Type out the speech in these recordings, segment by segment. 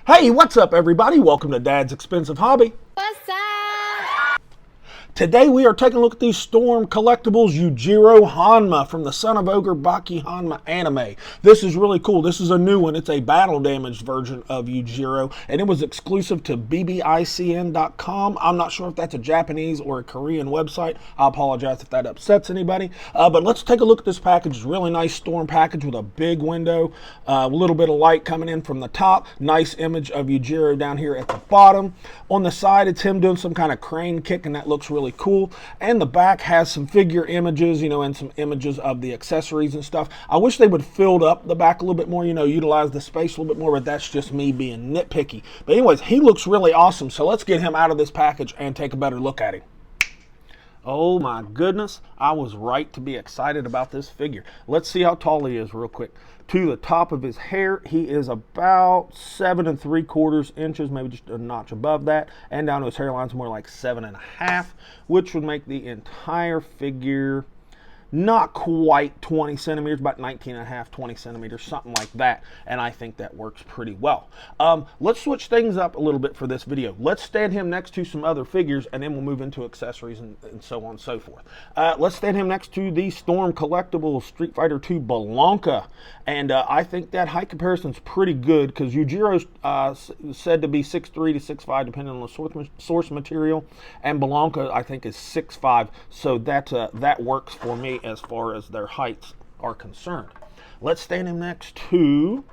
Hey, what's up everybody? Welcome to Dad's Expensive Hobby. What's up? Today we are taking a look at these Storm Collectibles Yujiro Hanma from the Son of Ogre Bakihanma anime. This is really cool. This is a new one. It's a battle damaged version of Yujiro, and it was exclusive to bbicn.com. I'm not sure if that's a Japanese or a Korean website. I apologize if that upsets anybody. But let's take a look at this package. It's a really nice Storm package with a big window, a little bit of light coming in from the top. Nice image of Yujiro down here at the bottom. On the side, it's him doing some kind of crane kick, and that looks really cool. And the back has some figure images, and some images of the accessories and stuff. I wish they would fill up the back a little bit more, utilize the space a little bit more, but that's just me being nitpicky. But anyways, he looks really awesome. So let's get him out of this package and take a better look at him. Oh my goodness, I was right to be excited about this figure. Let's see how tall he is real quick. To the top of his hair, he is about 7 3/4 inches, maybe just a notch above that, and down to his hairline's more like 7.5, which would make the entire figure not quite 20 centimeters, about 19.5, 20 centimeters, something like that. And I think that works pretty well. Let's switch things up a little bit for this video. Let's stand him next to some other figures, and then we'll move into accessories and so on and so forth. Let's stand him next to the Storm Collectibles Street Fighter II Blanka. And I think that height comparison is pretty good because Yujiro's said to be 6'3" to 6'5", depending on the source material. And Blanka, I think, is 6'5", so that works for me as far as their heights are concerned. Let's stand him next to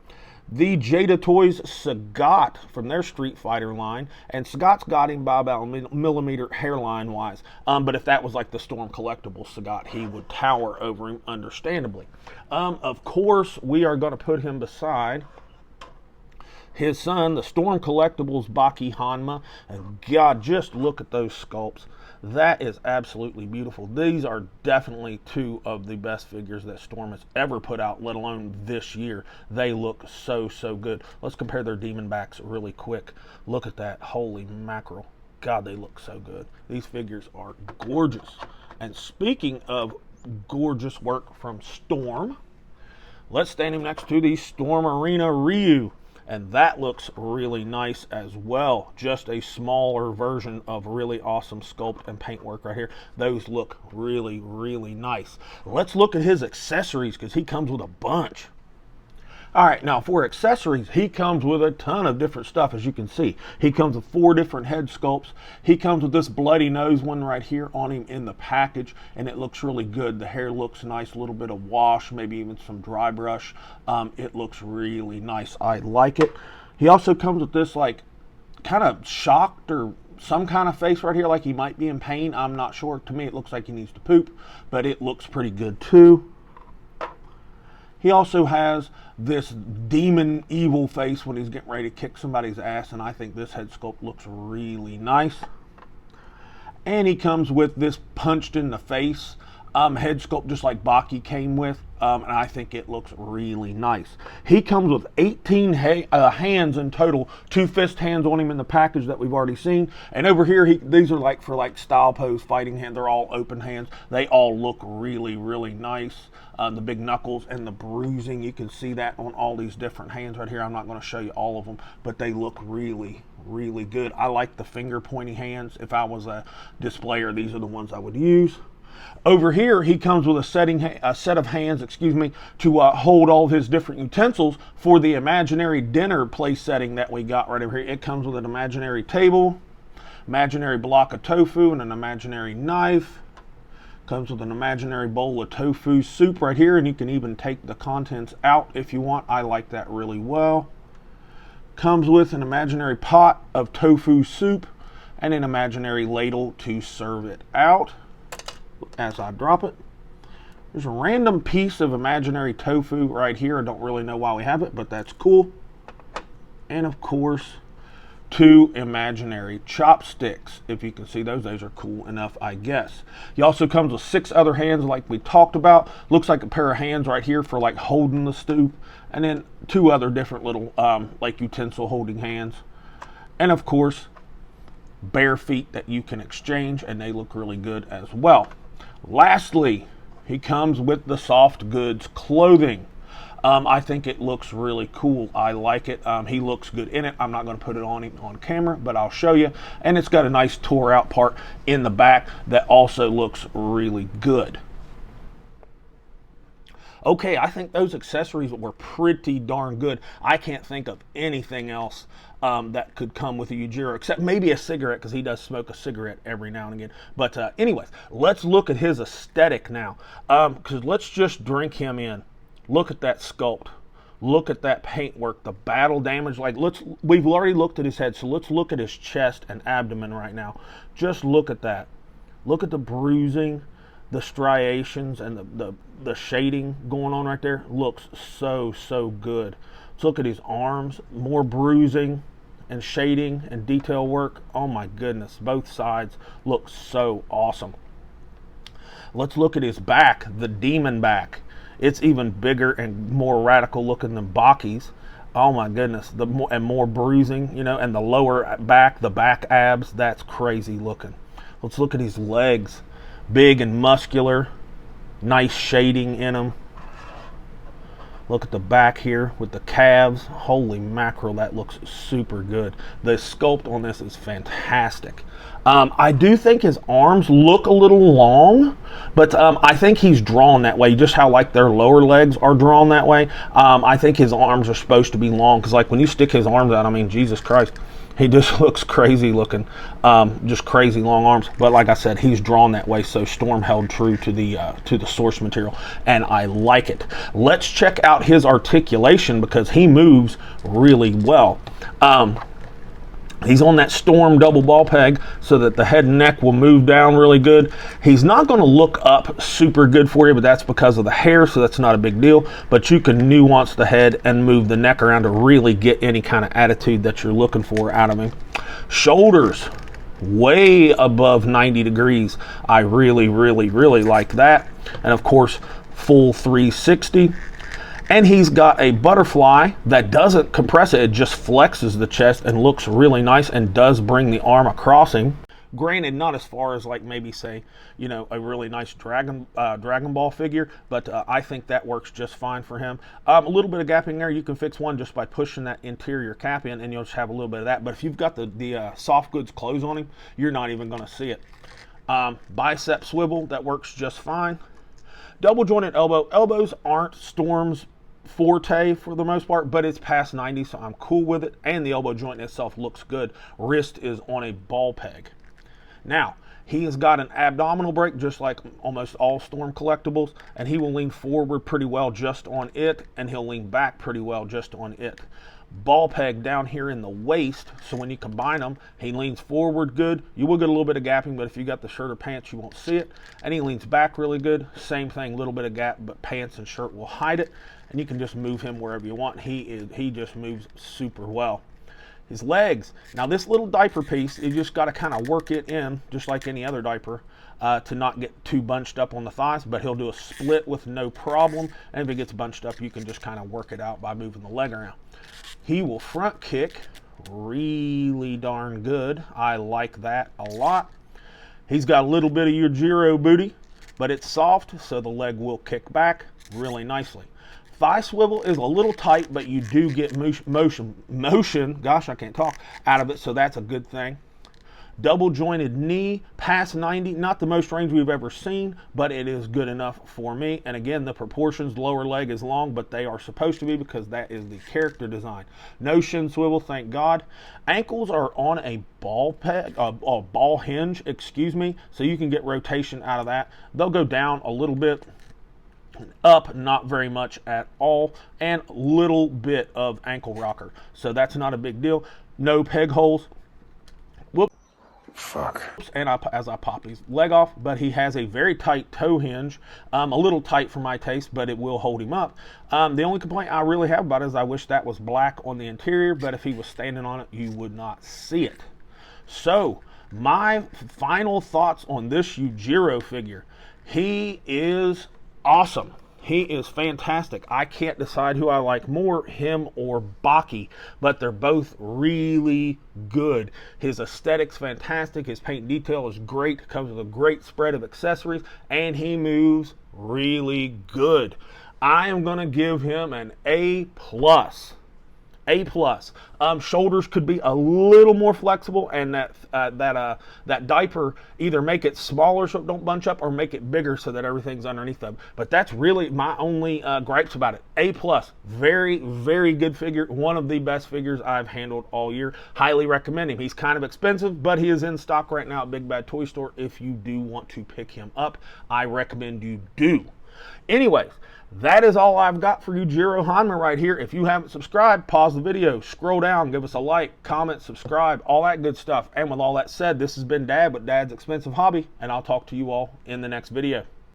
the Jada Toys Sagat from their Street Fighter line, and Sagat's got him by about a millimeter hairline wise, but if that was like the Storm Collectibles Sagat, he would tower over him, understandably. Of course, we are going to put him beside his son, the Storm Collectibles Baki Hanma, and God, just look at those sculpts. That is absolutely beautiful. These are definitely two of the best figures that Storm has ever put out, let alone this year. They look so good. Let's compare their demon backs really quick. Look at that. Holy mackerel. God, they look so good. These figures are gorgeous. And speaking of gorgeous work from Storm, let's stand him next to the Storm Arena Ryu. And that looks really nice as well. Just a smaller version of really awesome sculpt and paintwork right here. Those look really nice. Let's look at his accessories because he comes with a bunch. All right, now for accessories, he comes with a ton of different stuff, as you can see. He comes with 4 different head sculpts. He comes with this bloody nose one right here on him in the package, and it looks really good. The hair looks nice, a little bit of wash, maybe even some dry brush. It looks really nice. I like it. He also comes with this like kind of shocked or some kind of face right here, like he might be in pain. I'm not sure. To me, it looks like he needs to poop, but it looks pretty good too. He also has this demon evil face when he's getting ready to kick somebody's ass, and I think this head sculpt looks really nice. And he comes with this punched in the face head sculpt, just like Baki came with, and I think it looks really nice. He comes with 18 hands in total, 2 fist hands on him in the package that we've already seen. And over here, these are like for like style pose fighting hand. They're all open hands. They all look really nice. The big knuckles and the bruising, you can see that on all these different hands right here. I'm not going to show you all of them, but they look really good. I like the finger pointy hands. If I was a displayer, these are the ones I would use. Over here, he comes with a set of hands, to hold all of his different utensils for the imaginary dinner place setting that we got right over here. It comes with an imaginary table, imaginary block of tofu, and an imaginary knife. Comes with an imaginary bowl of tofu soup right here, and you can even take the contents out if you want. I like that really well. Comes with an imaginary pot of tofu soup and an imaginary ladle to serve it out. As I drop it, there's a random piece of imaginary tofu right here. I don't really know why we have it, but that's cool. And of course, 2 imaginary chopsticks. If you can see those are cool enough, I guess. He also comes with 6 other hands like we talked about. Looks like a pair of hands right here for like holding the stoop, and then 2 other different little like utensil holding hands. And of course, bare feet that you can exchange, and they look really good as well. Lastly, he comes with the soft goods clothing. I think it looks really cool. I like it. He looks good in it. I'm not going to put it on him on camera, but I'll show you. And it's got a nice tore out part in the back that also looks really good. Okay, I think those accessories were pretty darn good. I can't think of anything else that could come with a Yujiro, except maybe a cigarette, because he does smoke a cigarette every now and again. But anyways, let's look at his aesthetic now, because let's just drink him in. Look at that sculpt. Look at that paintwork, the battle damage. Like, we've already looked at his head, so let's look at his chest and abdomen right now. Just look at that. Look at the bruising, the striations, and the shading going on right there. Looks so good. Let's look at his arms, more bruising and shading and detail work. Oh my goodness, both sides look so awesome. Let's look at his back, the demon back. It's even bigger and more radical looking than Baki's. Oh my goodness, more bruising, you know, and the lower back, the back abs, that's crazy looking. Let's look at his legs. Big and muscular, nice shading in them. Look at the back here with the calves. Holy mackerel, that looks super good. The sculpt on this is fantastic. I do think his arms look a little long, but I think he's drawn that way, just how like their lower legs are drawn that way. I think his arms are supposed to be long, because like when you stick his arms out, I mean, Jesus Christ, he just looks crazy looking, just crazy long arms. But like I said, he's drawn that way, so Storm held true to the source material, and I like it. Let's check out his articulation, because he moves really well. He's on that Storm double ball peg, so that the head and neck will move down really good. He's not going to look up super good for you, but that's because of the hair, so that's not a big deal. But you can nuance the head and move the neck around to really get any kind of attitude that you're looking for out of him. Shoulders, way above 90 degrees. I really like that. And of course, full 360. And he's got a butterfly that doesn't compress it, it just flexes the chest and looks really nice, and does bring the arm across him. Granted, not as far as like maybe say, you know, a really nice Dragon Ball figure, but I think that works just fine for him. A little bit of gapping there, you can fix one just by pushing that interior cap in, and you'll just have a little bit of that. But if you've got the soft goods clothes on him, you're not even going to see it. Bicep swivel, that works just fine. Double jointed elbow. Elbows aren't Storm's forte for the most part, but it's past 90, so I'm cool with it. And the elbow joint itself looks good. Wrist is on a ball peg. Now, he has got an abdominal break, just like almost all Storm Collectibles, and he will lean forward pretty well just on it, and he'll lean back pretty well just on it. Ball peg down here in the waist, so when you combine them, he leans forward good. You will get a little bit of gapping, but if you got the shirt or pants, you won't see it. And he leans back really good. Same thing, a little bit of gap, but pants and shirt will hide it. And you can just move him wherever you want. He just moves super well. His legs. Now this little diaper piece, you just got to kind of work it in, just like any other diaper, to not get too bunched up on the thighs, but he'll do a split with no problem. And if it gets bunched up, you can just kind of work it out by moving the leg around. He will front kick really darn good. I like that a lot. He's got a little bit of Yujiro booty, but it's soft, so the leg will kick back really nicely. Thigh swivel is a little tight, but you do get motion, gosh, I can't talk, out of it, so that's a good thing. Double jointed knee, past 90, not the most range we've ever seen, but it is good enough for me. And again, the proportions, lower leg is long, but they are supposed to be, because that is the character design. No shin swivel, thank God. Ankles are on a ball peg, ball hinge, excuse me, so you can get rotation out of that. They'll go down a little bit, up not very much at all, and little bit of ankle rocker, so that's not a big deal. No peg holes. Whoop. Fuck. And as I pop his leg off, but he has a very tight toe hinge, a little tight for my taste, but it will hold him up. The only complaint I really have about it is I wish that was black on the interior, but if he was standing on it, you would not see it. So my final thoughts on this Yujiro figure. He is awesome. He is fantastic. I can't decide who I like more, him or Baki, but they're both really good. His aesthetic's fantastic. His paint detail is great. Comes with a great spread of accessories, and he moves really good. I am going to give him an A+. A+. Shoulders could be a little more flexible, and that diaper, either make it smaller so it don't bunch up, or make it bigger so that everything's underneath them. But that's really my only gripes about it. A+. Very, very good figure. One of the best figures I've handled all year. Highly recommend him. He's kind of expensive, but he is in stock right now at Big Bad Toy Store. If you do want to pick him up, I recommend you do. Anyways, that is all I've got for Yujiro Hanma right here. If you haven't subscribed, pause the video, scroll down, give us a like, comment, subscribe, all that good stuff. And with all that said, this has been Dad with Dad's Expensive Hobby, and I'll talk to you all in the next video.